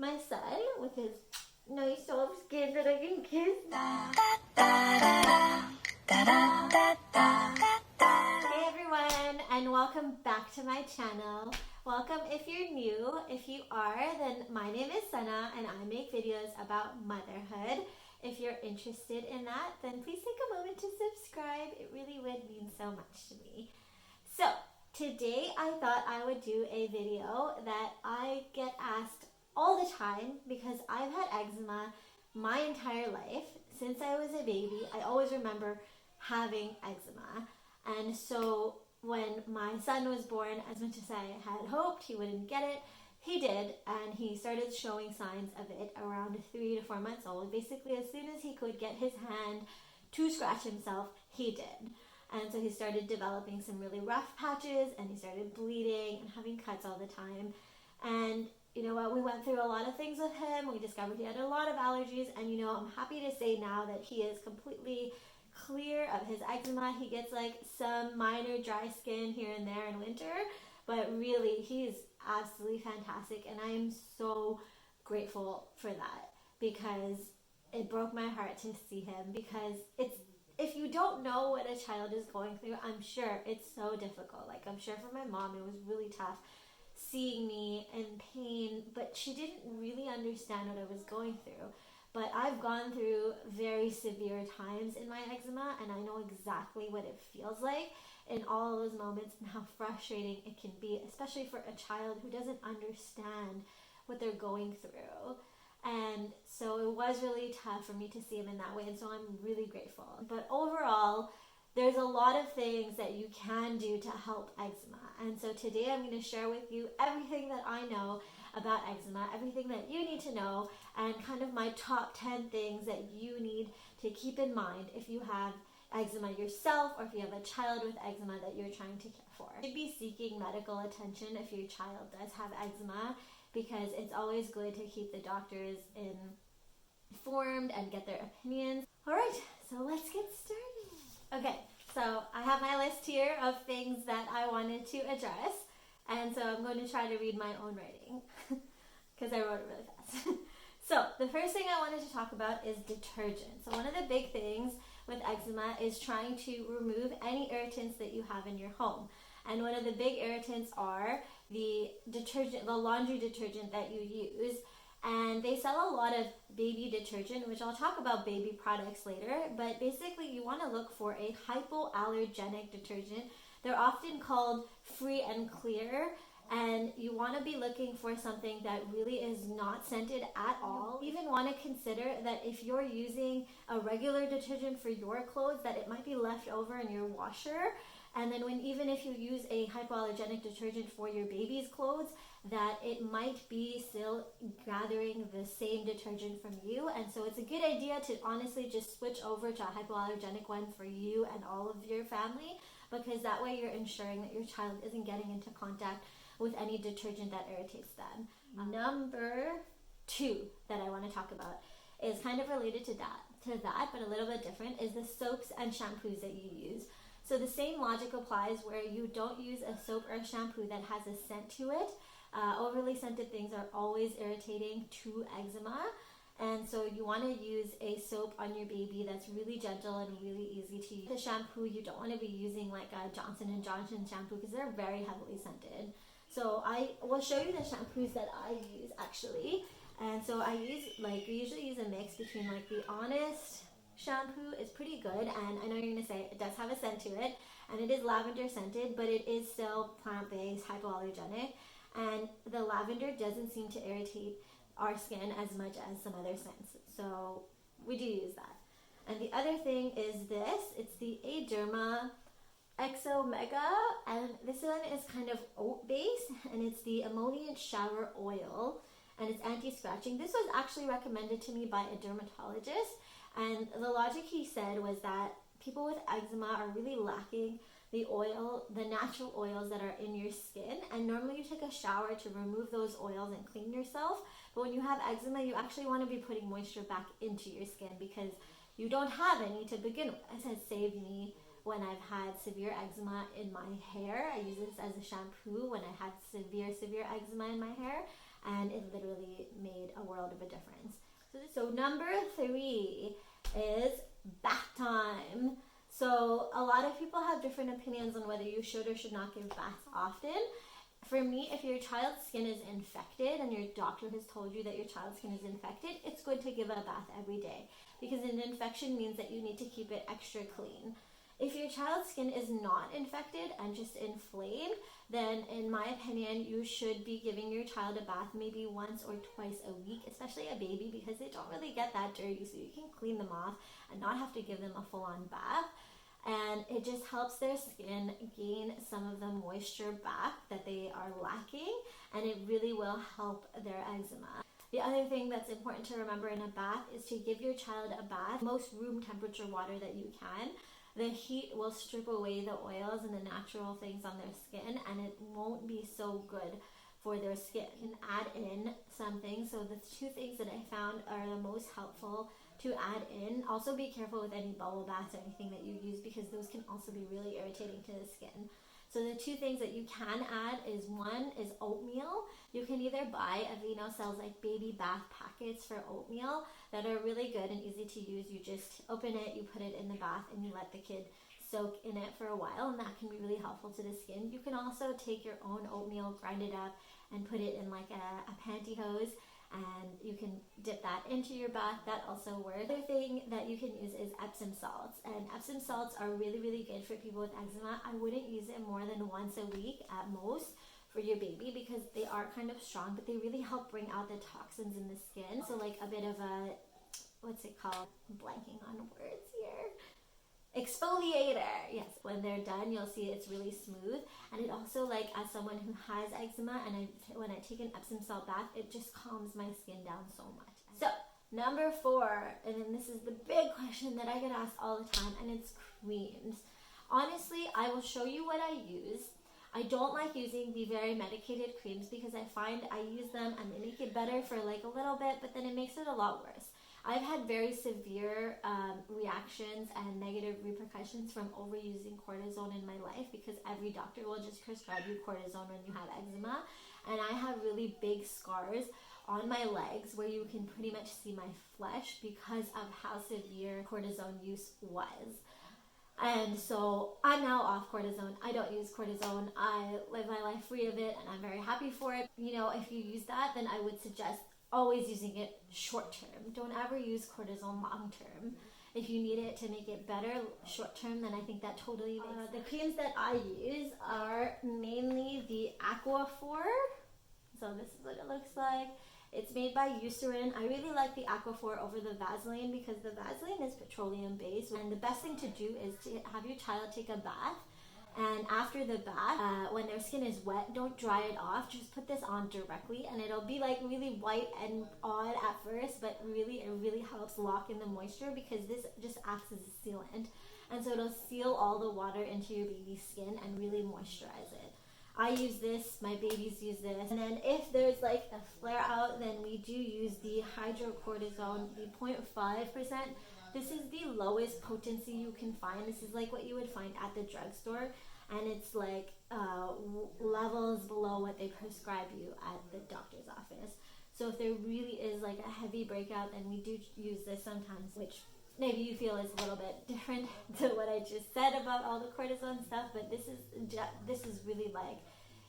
my son with his nice soft skin that I can kiss. Hey everyone, and welcome back to my channel. Welcome if you're new. If you are, then my name is Sana and I make videos about motherhood. If you're interested in that, then please take a moment to subscribe. It really would mean so much to me. So today I thought I would do a video that I get asked all the time because I've had eczema my entire life. Since I was a baby, I always remember having eczema. And so when my son was born, as much as I had hoped he wouldn't get it, he did, and he started showing signs of it around 3 to 4 months old. Basically, as soon as he could get his hand to scratch himself, he did. And so he started developing some really rough patches, and he started bleeding and having cuts all the time. And you know what, we went through a lot of things with him. We discovered he had a lot of allergies, and you know, I'm happy to say now that he is completely clear of his eczema. He gets like some minor dry skin here and there in winter, but really he's absolutely fantastic, and I am so grateful for that because it broke my heart to see him, because if you don't know what a child is going through, I'm sure it's so difficult. Like, I'm sure for my mom it was really tough seeing me in pain, but she didn't really understand what I was going through. But I've gone through very severe times in my eczema, and I know exactly what it feels like in all of those moments and how frustrating it can be, especially for a child who doesn't understand what they're going through. And so it was really tough for me to see him in that way, and so I'm really grateful. But overall, there's a lot of things that you can do to help eczema. And so today I'm going to share with you everything that I know about eczema, everything that you need to know, and kind of my top 10 things that you need to keep in mind if you have eczema yourself, or if you have a child with eczema that you're trying to care for. You should be seeking medical attention if your child does have eczema, because it's always good to keep the doctors informed and get their opinions. Alright, so let's get started. Okay, so I have my list here of things that I wanted to address, and so I'm going to try to read my own writing because I wrote it really fast. So the first thing I wanted to talk about is detergent. So one of the big things with eczema is trying to remove any irritants that you have in your home. And one of the big irritants are the detergent, the laundry detergent that you use. And they sell a lot of baby detergent, which I'll talk about baby products later. But basically, you want to look for a hypoallergenic detergent. They're often called free and clear. And you want to be looking for something that really is not scented at all. You even want to consider that if you're using a regular detergent for your clothes, that it might be left over in your washer. And then even if you use a hypoallergenic detergent for your baby's clothes, that it might be still gathering the same detergent from you. And so it's a good idea to honestly just switch over to a hypoallergenic one for you and all of your family, because that way you're ensuring that your child isn't getting into contact with any detergent that irritates them. Number 2 that I want to talk about is kind of related to that, but a little bit different, is the soaps and shampoos that you use. So the same logic applies where you don't use a soap or a shampoo that has a scent to it. Overly scented things are always irritating to eczema. And so you want to use a soap on your baby that's really gentle and really easy to use. The shampoo, you don't want to be using like a Johnson & Johnson shampoo because they're very heavily scented. So I will show you the shampoos that I use actually. And so I usually use a mix between like the Honest shampoo is pretty good, and I know you're going to say it does have a scent to it, and it is lavender scented, but it is still plant-based, hypoallergenic, and the lavender doesn't seem to irritate our skin as much as some other scents, so we do use that. And the other thing is this, it's the ECZEMA Exo Mega, and this one is kind of oat based, and it's the emollient shower oil, and it's anti-scratching. This was actually recommended to me by a dermatologist, and the logic he said was that people with eczema are really lacking the natural oils that are in your skin, and normally you take a shower to remove those oils and clean yourself, but when you have eczema, you actually want to be putting moisture back into your skin because you don't have any to begin with. This has saved me when I've had severe eczema in my hair. I use this as a shampoo when I had severe eczema in my hair, and it literally made made a world of a difference. So number 3 is bath time. So a lot of people have different opinions on whether you should or should not give baths often. For me, if your child's skin is infected and your doctor has told you that your child's skin is infected, it's good to give a bath every day, because an infection means that you need to keep it extra clean. If your child's skin is not infected and just inflamed, then in my opinion, you should be giving your child a bath maybe once or twice a week, especially a baby, because they don't really get that dirty, so you can clean them off and not have to give them a full-on bath. And it just helps their skin gain some of the moisture back that they are lacking, and it really will help their eczema. The other thing that's important to remember in a bath is to give your child a bath, most room temperature water that you can. The heat will strip away the oils and the natural things on their skin, and it won't be so good for their skin. You can add in something. So the 2 things that I found are the most helpful to add in. Also be careful with any bubble baths or anything that you use, because those can also be really irritating to the skin. So the 2 things that you can add is, one is oatmeal. You can either buy, Aveeno sells like baby bath packets for oatmeal that are really good and easy to use. You just open it, you put it in the bath, and you let the kid soak in it for a while, and that can be really helpful to the skin. You can also take your own oatmeal, grind it up, and put it in like a pantyhose, and you can dip that into your bath. That also works. Another thing that you can use is Epsom salts, and Epsom salts are really, really good for people with eczema. I wouldn't use it more than once a week at most for your baby, because they are kind of strong, but they really help bring out the toxins in the skin. So like a bit of a, what's it called? I'm blanking on words here. Exfoliator. Yes, when they're done, you'll see it's really smooth. And it also, like, as someone who has eczema, and when I take an Epsom salt bath, it just calms my skin down so much. So number 4, and then this is the big question that I get asked all the time, and it's creams. Honestly, I will show you what I use. I don't like using the very medicated creams, because I find I use them and they make it better for like a little bit, but then it makes it a lot worse. I've had very severe reactions and negative repercussions from overusing cortisone in my life, because every doctor will just prescribe you cortisone when you have eczema. And I have really big scars on my legs where you can pretty much see my flesh because of how severe cortisone use was. And so I'm now off cortisone. I don't use cortisone. I live my life free of it, and I'm very happy for it. You know, if you use that, then I would suggest always using it short term. Don't ever use cortisone long term. If you need it to make it better short term, then I think that totally makes sense. The creams that I use are mainly the Aquaphor. So this is what it looks like. It's made by Eucerin. I really like the Aquaphor over the Vaseline, because the Vaseline is petroleum based. And the best thing to do is to have your child take a bath. And after the bath, when their skin is wet, don't dry it off. Just put this on directly, and it'll be like really white and odd at first, but really, it really helps lock in the moisture, because this just acts as a sealant. And so it'll seal all the water into your baby's skin and really moisturize it. I use this, my babies use this. And then if there's like a flare out, then we do use the hydrocortisone, the 0.5%. This is the lowest potency you can find. This is like what you would find at the drugstore, and it's like levels below what they prescribe you at the doctor's office. So if there really is like a heavy breakout, then we do use this sometimes, which maybe you feel is a little bit different to what I just said about all the cortisone stuff, but this is really like,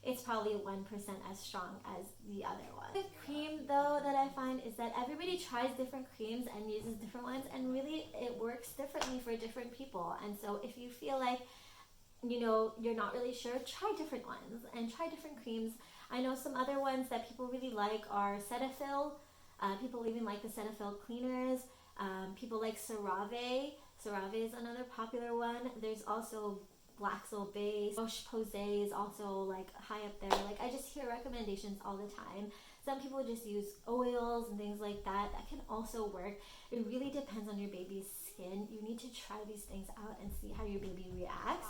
it's probably 1% as strong as the other one. The cream though that I find is that everybody tries different creams and uses different ones, and really it works differently for different people. And so if you feel like, you know, you're not really sure, try different ones and try different creams. I know some other ones that people really like are Cetaphil. People even like the Cetaphil cleaners. People like CeraVe. CeraVe is another popular one. There's also Black Soul Base. Roche-Posay is also like high up there. Like, I just hear recommendations all the time. Some people just use oils and things like that. That can also work. It really depends on your baby's skin. You need to try these things out and see how your baby reacts.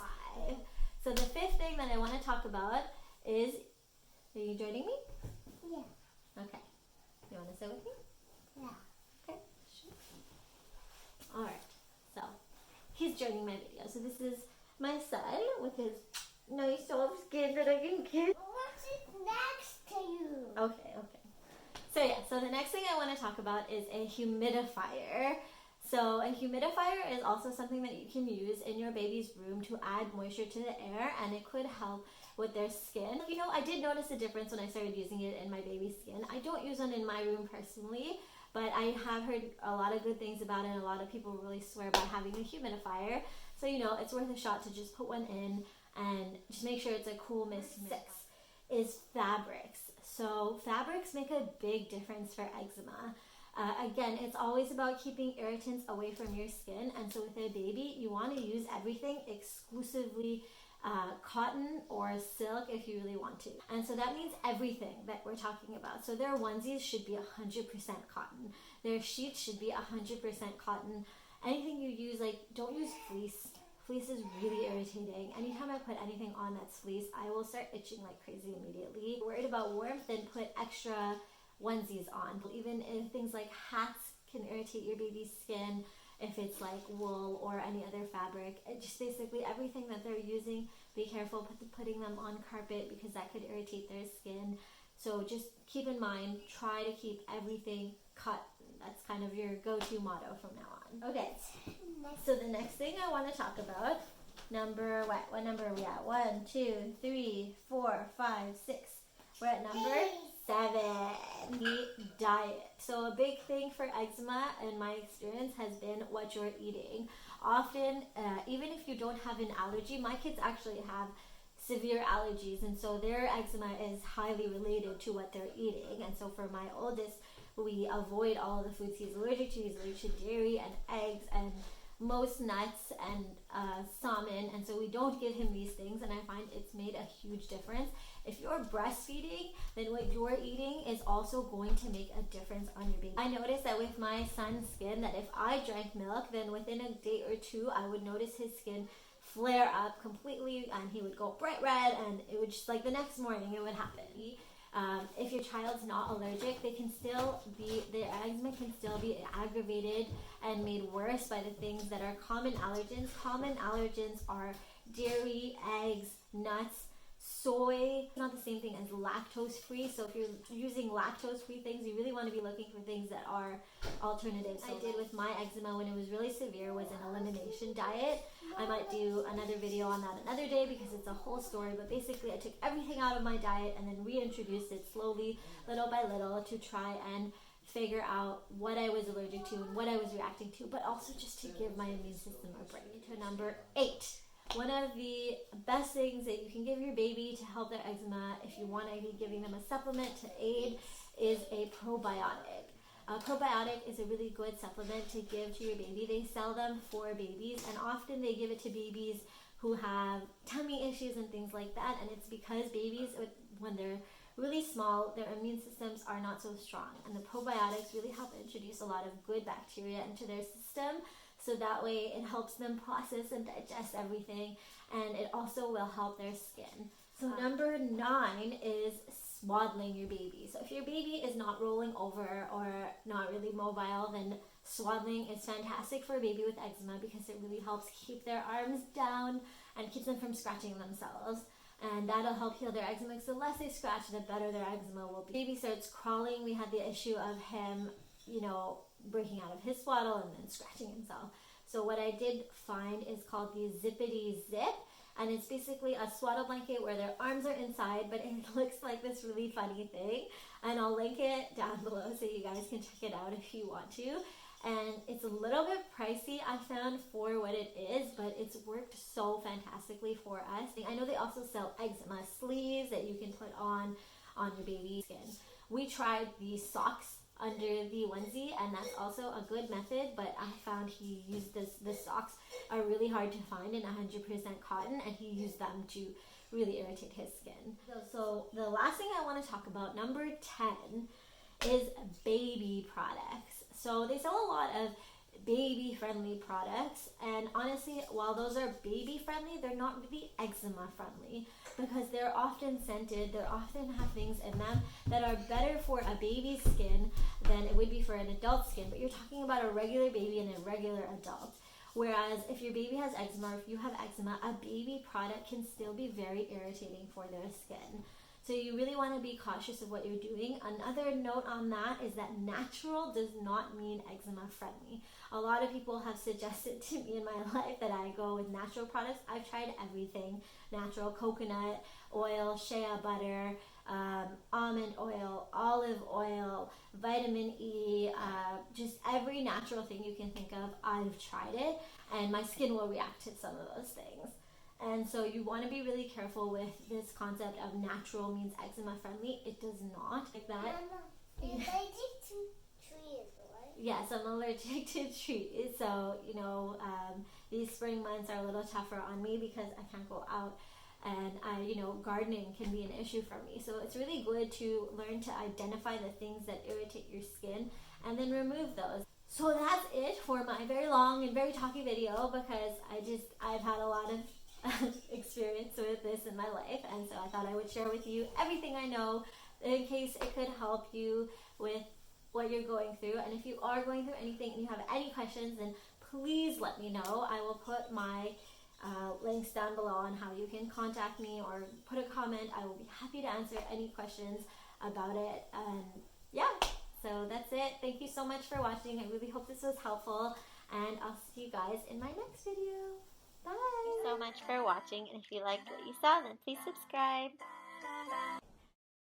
So the 5th thing that I want to talk about is, are you joining me? Yeah. Okay. You want to sit with me? Yeah. Okay. Sure. All right. So he's joining my video. So this is my son with his nice soft skin that I can kiss. What's it next to you? Okay. So So the next thing I want to talk about is a humidifier. So a humidifier is also something that you can use in your baby's room to add moisture to the air, and it could help with their skin. You know, I did notice a difference when I started using it in my baby's skin. I don't use one in my room personally, but I have heard a lot of good things about it. A lot of people really swear by having a humidifier. So, you know, it's worth a shot to just put one in and just make sure it's a cool mist. 6 is fabrics. So fabrics make a big difference for eczema. Again, it's always about keeping irritants away from your skin, and so with a baby, you want to use everything exclusively cotton or silk if you really want to. And so that means everything that we're talking about. So their onesies should be 100% cotton. Their sheets should be 100% cotton. Anything you use, like, don't use fleece. Fleece is really irritating. Anytime I put anything on that's fleece, I will start itching like crazy immediately. Worried about warmth, then put extra onesies on. Even if things like hats can irritate your baby's skin, if it's like wool or any other fabric, just basically everything that they're using, be careful putting them on carpet because that could irritate their skin. So just keep in mind, try to keep everything cotton. That's kind of your go-to motto from now on. Okay, so the next thing I want to talk about, what number are we at? 1, 2, 3, 4, 5, 6. We're at number 7, the diet. So a big thing for eczema, in my experience, has been what you're eating. Often, even if you don't have an allergy, my kids actually have severe allergies, and so their eczema is highly related to what they're eating. And so for my oldest, we avoid all of the foods he's allergic to. He's allergic to dairy and eggs and most nuts and salmon, and so we don't give him these things, and I find it's made a huge difference. If you're breastfeeding, then what you're eating is also going to make a difference on your baby. I noticed that with my son's skin, that if I drank milk, then within a day or two, I would notice his skin flare up completely, and he would go bright red, and it would just, like, the next morning it would happen. If your child's not allergic, their eczema can still be aggravated and made worse by the things that are common allergens. Common allergens are dairy, eggs, nuts, soy. It's not the same thing as lactose free. So if you're using lactose free things, you really want to be looking for things that are alternatives. So I did with my eczema when it was really severe was an elimination diet. I might do another video on that another day because it's a whole story, but basically I took everything out of my diet and then reintroduced it slowly, little by little, to try and figure out what I was allergic to and what I was reacting to, but also just to give my immune system a break. To number 8. One of the best things that you can give your baby to help their eczema, if you want to be giving them a supplement to aid, is a probiotic. A probiotic is a really good supplement to give to your baby. They sell them for babies, and often they give it to babies who have tummy issues and things like that, and it's because babies, when they're really small, their immune systems are not so strong, and the probiotics really help introduce a lot of good bacteria into their system, so that way it helps them process and digest everything, and it also will help their skin. So number 9 is swaddling your baby. So if your baby is not rolling over or not really mobile, then swaddling is fantastic for a baby with eczema because it really helps keep their arms down and keeps them from scratching themselves. And that'll help heal their eczema, because the less they scratch, the better their eczema will be. Baby starts crawling, we had the issue of him, breaking out of his swaddle and then scratching himself. So what I did find is called the Zippity Zip, and it's basically a swaddle blanket where their arms are inside, but it looks like this really funny thing. And I'll link it down below so you guys can check it out if you want to. And it's a little bit pricey, I found, for what it is, but it's worked so fantastically for us. I know they also sell eczema sleeves that you can put on your baby's skin. We tried the socks under the onesie, and that's also a good method, but I found he used the socks are really hard to find in 100% cotton, and he used them to really irritate his skin. So the last thing I want to talk about, number 10, is baby products. So they sell a lot of baby friendly products, and honestly, while those are baby friendly, they're not really eczema friendly because they're often scented. They often have things in them that are better for a baby's skin than it would be for an adult skin, but you're talking about a regular baby and a regular adult. Whereas if your baby has eczema, or if you have eczema, a baby product can still be very irritating for their skin. So you really want to be cautious of what you're doing. Another note on that is that natural does not mean eczema friendly. A lot of people have suggested to me in my life that I go with natural products. I've tried everything: natural coconut oil, shea butter, almond oil, olive oil, vitamin E, just every natural thing you can think of. I've tried it, and my skin will react to some of those things. And so you want to be really careful with this concept of natural means eczema friendly. It does not. Like that. Mama, you're allergic to trees, right? Yes, I'm allergic to trees. So, these spring months are a little tougher on me because I can't go out. And gardening can be an issue for me. So it's really good to learn to identify the things that irritate your skin and then remove those. So that's it for my very long and very talky video, because I've had a lot of experience with this in my life, and so I thought I would share with you everything I know in case it could help you with what you're going through. And if you are going through anything and you have any questions, then please let me know. I will put my links down below on how you can contact me or put a comment. I will be happy to answer any questions about it. And yeah, so that's it. Thank you so much for watching. I really hope this was helpful, and I'll see you guys in my next video. Bye! Thank you so much for watching, and if you liked what you saw, then please subscribe.